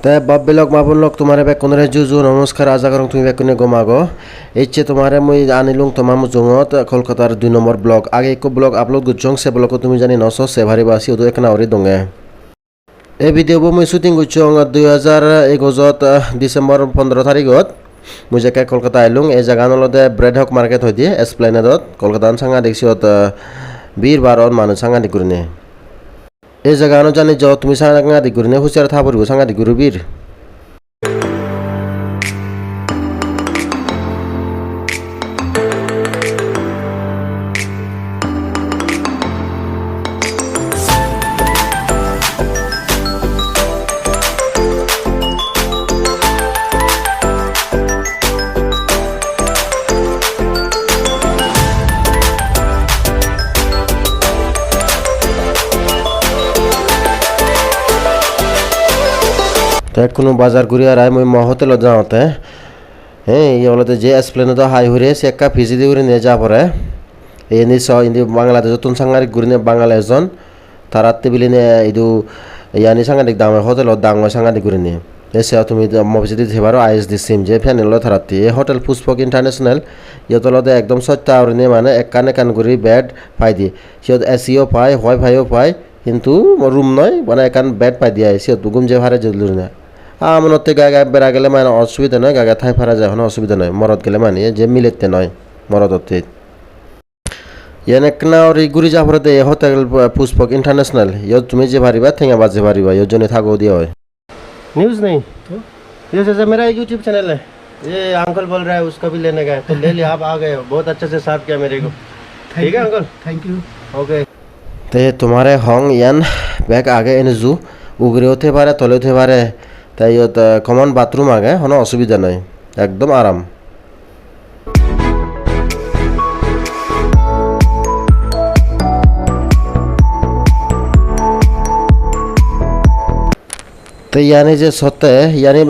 তাই বাপ মাবুল লোক তোমারে বেকুনরে জুজু নমস্কার আজা করং তুমি বেকুনে গোমাগো ইচ্ছে তোমারে মুই আনিলুং তোমাম জঙত কলকাতার 2 নম্বর ব্লগ আগে এক ব্লগ আপলোড গুজং সে ব্লগ তুমি জানি নস সে ভারি বাসি উদু একনা ওরি দঙে এই ভিডিও মুই শুটিং গুজং 2021 ডিসেম্বর 15 তারিখত মুই যেকে কলকাতা আইলুং এই জায়গা নলদে ব্রেড হক মার্কেট হই দিয়ে এসপ্লেনেডত কলকাতান সাংা দেখছিত বীর বারন মানুষ সাংা দিকুরনে এই জায়গা জানি য তুমি সাংা দিকুরনে হুঁচিয়ার থাপরিব সাংা দিকুর বীর কোনো বাজার ঘুরে আর মই হোটেল যাওঁতে হ্যাঁ এই বলতে যে এসপ্লেনেড হাই হরে সে একা ফিজি দিয়ে নিয়ে যা পরে এই নিশ্চ ইন্দি বাংলাদেশ নতুন সাংবাদিক ঘুরে বাংলাদেশ জন তারা টেবিলে নিয়ে ইদু ইয়ানি সাংবাদিক দাম হোটেল দাম সাংবাদিক ঘুরে নিয়ে এসে তুমি মফিসে দিতে পারো আইএস দি সিম যে ফ্যানেল থারাতি এই হোটেল পুষ্পক ইন্টারন্যাশনাল ইয়তলতে একদম সত্য আর নিয়ে মানে এক কান করে বেড পাই দিয়ে সিয়ত এসিও পায় ওয়াইফাইও পায় কিন্তু রুম নয় মানে একান বেড পাই দিয়ে সিয়ত গুম যে ভারে জলুর না মনতে গায়ে বেড়া গেলে মানে অসুবিধা নয় গায়ে থাই ফারা যায় কোনো অসুবিধা নয় মরদ গেলে মানে যে মিলেতে নয় মরদতে এনেকনা ওর ঘুরি যা পরে এই হোটেল পুষ্পক ইন্টারন্যাশনাল ইয় তুমি যে পারিবা ঠেঙা বাজে পারিবা ইয়োর জন্য থাকো দিয়ে হয় न्यूज़ नहीं ये जैसे मेरा यूट्यूब चैनल है ये अंकल बोल रहा है उसका भी लेने गए तो ले लिया आप आ गए बहुत अच्छे से साफ किया मेरे को ठीक है अंकल थैंक यू ओके तो तुम्हारे होंग यान बैग आगे एने जू उगरे होते पारे तले होते पारे তাই কমন বাথরুম আগে কোনো অসুবিধা নাই একদম আরাম তো ইয়ানি যে সত্য ইয়ানি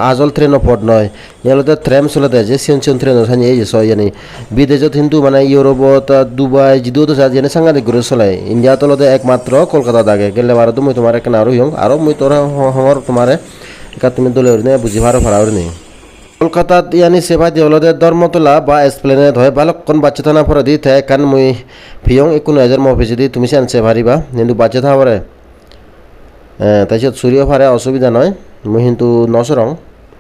আজল ট্রেন পড নয় ইয়ালতে ট্রেম চলতে যে সিয়ন ট্রেন সানি এই যে ইয়ানি বিদেশত হিন্দু মানে ইউরোপত দুবাই জিদুত ইয়ানি সাংঘাতিক করে চলায় ইন্ডিয়া তলতে একমাত্র কলকাতা দাগে গেলে বারো মই তোমার কেন আরো হং আরো মই তোর হমর তোমারে একা তুমি দলে নে বুঝি ভারো ভাড়া নি কলকাতাত ইয়ানি সেবা দিওলতে ধর্মতলা বা এসপ্লেনেড হয় বালকন বাচ্চা থানা পরে দি থাকে কান মই ফিয়ং 19,000 মফিসে দি তুমি সেন সেভারিবা কিন্তু বাচ্চা থাপরে তাৰপিছত চুৰিও ফাৰে অসুবিধা নয় মই কিন্তু নচৰং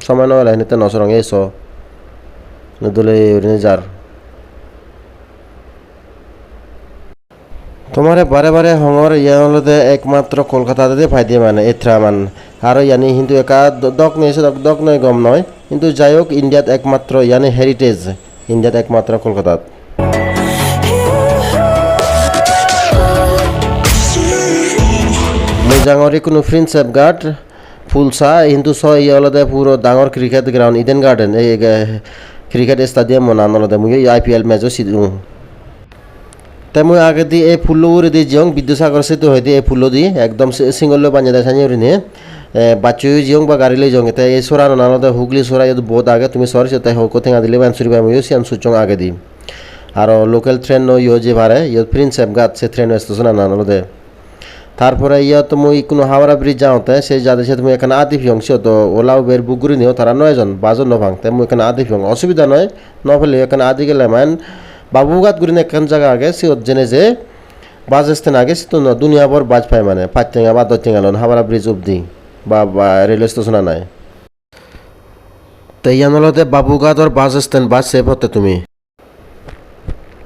সময় নহ'লে সেনেতে নচৰং এই নদলে যাৰ তোমাৰে বাৰে বাৰে হঙৰ ইয়ানলতে একমাত্ৰ কলকাতাতে পাই দিয়ে মানে এথ্ৰা মান আৰু ইয়ানি কিন্তু একা দক নয় গম নয় কিন্তু যাই হোক ইণ্ডিয়াত একমাত্ৰ ইয়ানি হেৰিটেজ ইণ্ডিয়াত একমাত্ৰ কলকাতাত জাঙরি কোনো ফ্রিন্স সেফগার্ড ফুলসা কিন্তু ইয়লতে পুরো ডাঙর ক্রিকেট গ্রাউন্ড ইডেন গার্ডেন এই ক্রিকেট স্টেডিয়াম মনানলতে মুই আইপিএল ম্যাচও সিদু তাই মুই আগে দি এই ফুল উড়ে দি জিয়ং বিদ্যুসাগর সেতু হয়ে দি এই ফুল দি একদম সিঙ্গল বানিয়ে দেয় সানি উড়ে নিয়ে বাচ্চু জিয়ং বা গাড়ি লই যাও তাই এই সরানো নানলতে হুগলি সরা যদি বহুত আগে তুমি সরছে তাই হোক কোথায় দিলে বানসুরি বাই মুই সিয়ান সুচং আগে দি আর লোকাল ট্রেন ইয়ে যে ভাড়ে ইয়ে প্রিন্স সেফগার্ড সে ট্রেন স্টেশন আনানলতে তারপরে তো মুই কোনো হাওড়া ব্রিজ যাওঁতে সেই যাদের সাথে তুমি এখানে আদি ফিয়ং সে তো ওলা উবের বুক করে নিও তারা 9জন 12জন নভাং তাই মুই এখানে আদি ফিয়ং অসুবিধা নয় নফেলে এখানে আদি গেলে মান বাবুঘাট ঘুরে এখান জায়গা আগে সে জেনে যে বাস স্ট্যান্ড আগে সে তো দুনিয়া ভর বাজ পায় মানে 5 টেঙা বা 10 টেঙা লন হাওড়া ব্রিজ অবধি বা রেলওয়ে স্টেশন নাই তাই ইয়ানলতে বাবুঘাটর বাস স্ট্যান্ড বাস সেভ হতে তুমি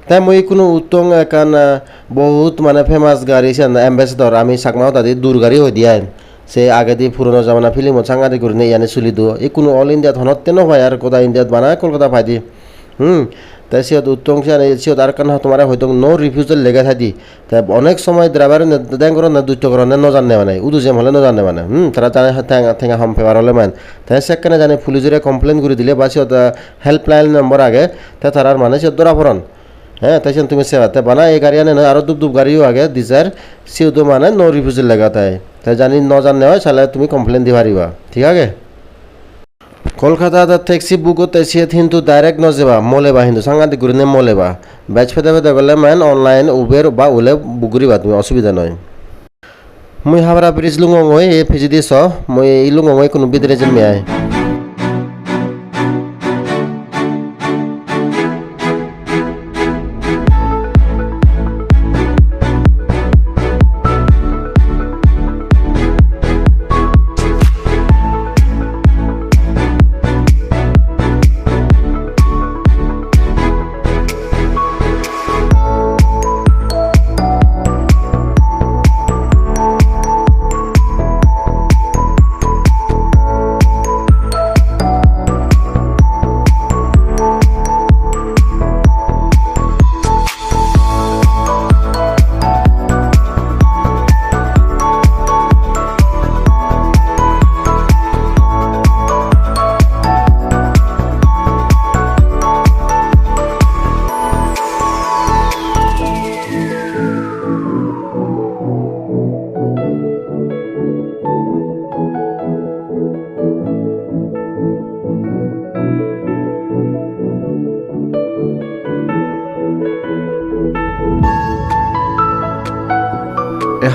তাই মই কোনো উত্তম একান বহুত মানে ফেমাস গাড়ি অ্যাম্বাসেডর আমি চাকমাও তাদের দূর গাড়ি হয়ে দিয়ে সে আগে দিয়ে পুরনো জামানা ফিল্মত সাংঘাতিক করে নিয়ে ইয়ানে চলি দিও এই কোনো অল ইন্ডিয়াত হনতে নহয় আর কোথায় ইন্ডিয়াত বানায় কলকাতা পাই দি তাই সিয়ত উত্তম সিয়ত আর কারণ তোমার হয়তো নো রিফিউজাল লেগে থাকি তাই অনেক সময় ড্রাইভার দেন করো না দুষ্ট করো না নজানে মানে উদু যেম হলে নজানে মানে তারা জানে ঠেঙা হম ফেভার হলে মানে তাই সেখানে জানে পুলিশে কমপ্লেন করে দিলে বা সিয়ত হেল্পলাইন নম্বর আগে তাই তার মানে সিয়ত ধরা পড়ন হ্যাঁ তাই তুমি সেবাতে বানা এই গাড়ি আনে আরও দুব গাড়িও আগে দিছার সিও তো মানে নো রিফিউজাল লেগা তাই জানি নজানে হয় চালে তুমি কমপ্লেন দি পারিবা ঠিক আছে কলকাতা ট্যাক্সি বুক করতে সে কিন্তু ডাইরেক্ট নজেবা মলেবা কিন্তু সাংঘাতিক ঘুরে মলেবা ব্যাচ ফেতে গেলে মান অনলাইন উবের বা ওলে বুক করিবা তুমি অসুবিধা নয় Mui Hawara Bridge lungongoi e pejidi so mui lungongoi kunu bidre jen meai.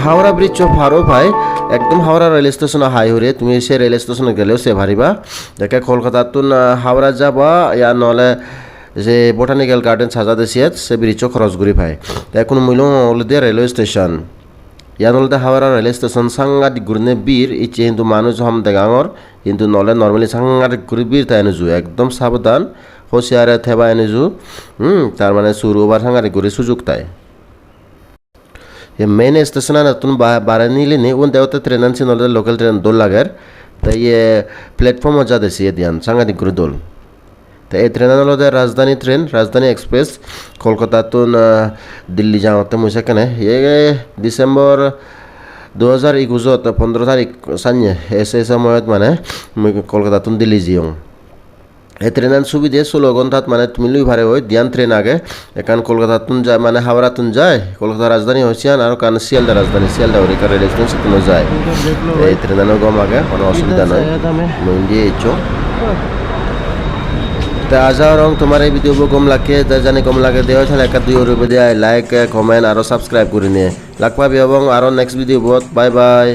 Howrah bridge চো ফারো ভাই একদম হাওড়া রেল স্টেশন হাই হরে তুমি সে রেল স্টেশনে গেলেও সে ভারিবা দেখে কলকাতা তুন হাওড়া যাবা ইয়া নহলে যে বোটানিক্যাল গার্ডেন সাজা দেশিয়াত সে ব্রিজও খরচ গুরি ভাই এখন মূল্য অলদে রেলওয়ে স্টেশন ইয়ান অলদে হাওড়া রেল স্টেশন সাংঘাতিক গুরনে বীর ইচ্ছে কিন্তু মানুষ হম দেগাঙর কিন্তু নহলে নর্মালি সাংঘাতিক গুরি বীর তাই নজু একদম সাবধান হোসিয়ারে থেবা এনেজু তার মানে সুরু বা সাংঘাতিক গুরি সুযোগ তাই ये मेन स्टेशन है तुम बारह नीले नहीं उन देवता ट्रेन से नॉलेज लोकल ट्रेन दो लगर तो ये प्लेटफॉर्म हो जाते सी ध्यान संगा दिख दो तो ये ट्रेन नॉलेज राजधानी एक्सप्रेस कोलकाता तो दिल्ली जाओ तो मुझे कहने ये दिसंबर 2021 तो 15 तारीख संजय ऐसे समय माने मैं कोलकाता तो दिल्ली जियों এই ট্রেনের সুবিধে 16 ঘন্টাত মানে তুমি লুই ভারে হয় দিয়ান ট্রেন আগে এখান কলকাতা তুন যায় মানে হাওড়া তুন যায় কলকাতা রাজধানী হইছিয়ান আর কান শিয়ালদা রাজধানী শিয়ালদা ওরে কারে রেস্টুরেন্ট সেখানে যায় এই ট্রেনের গম আগে কোনো অসুবিধা নয় মই দিয়ে ইচ্ছো তা আজাও রং তোমার এই ভিডিও গম লাগে যা জানি গম লাগে দেওয়া তাহলে একটা দুই রুপে দেয় লাইক কমেন্ট আর সাবস্ক্রাইব করে নিয়ে লাগ পাবি এবং আরো নেক্সট ভিডিও বহুত বাই বাই।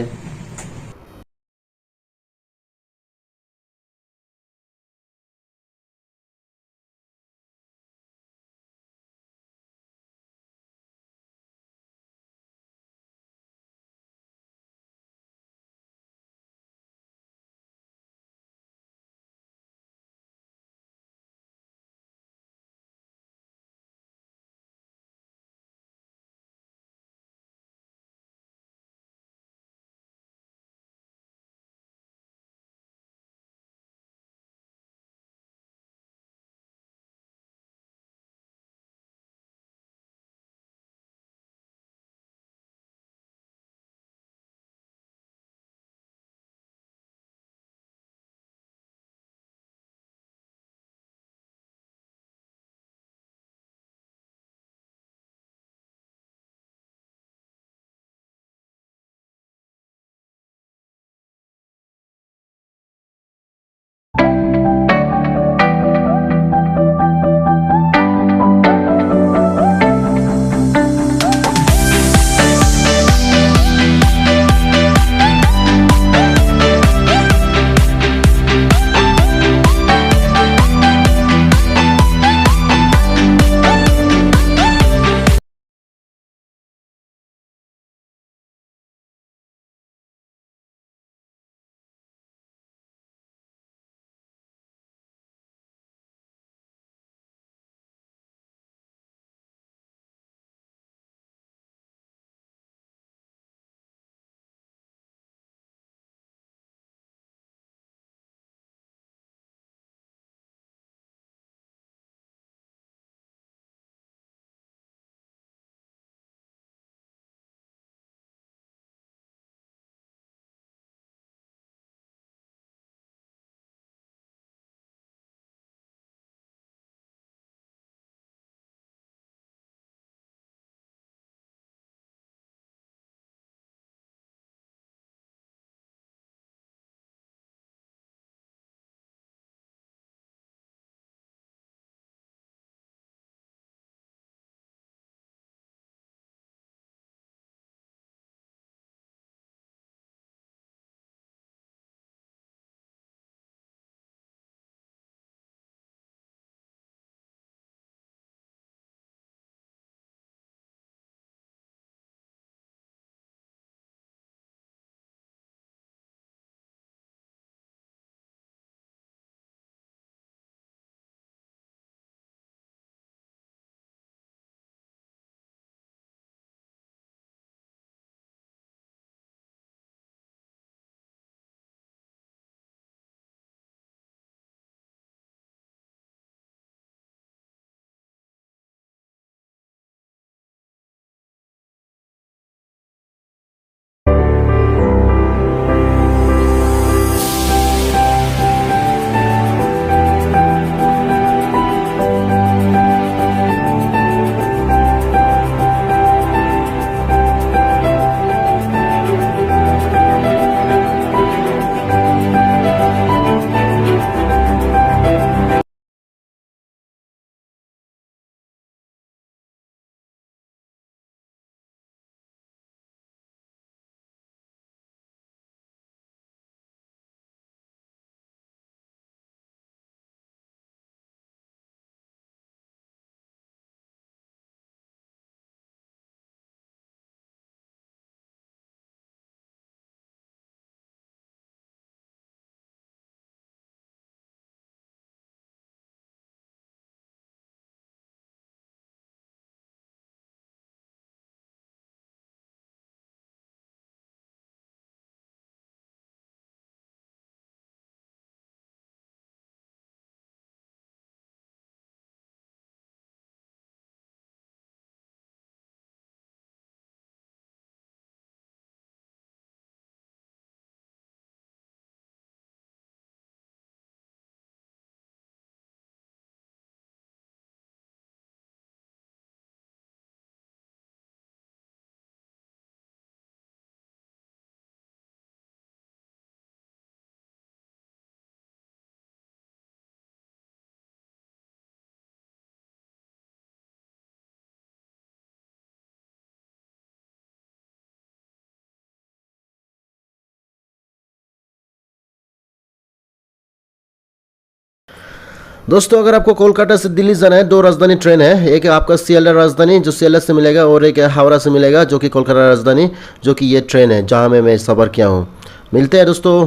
दोस्तों अगर आपको कोलकाता से दिल्ली जाना है, 2 राजधानी ट्रेन है। एक है आपका सियालदह राजधानी जो सियालदह से मिलेगा, और एक है हावड़ा से मिलेगा जो कि कोलकाता राजधानी, जो कि ये ट्रेन है जहाँ मैं सफ़र किया हूँ। मिलते हैं दोस्तों।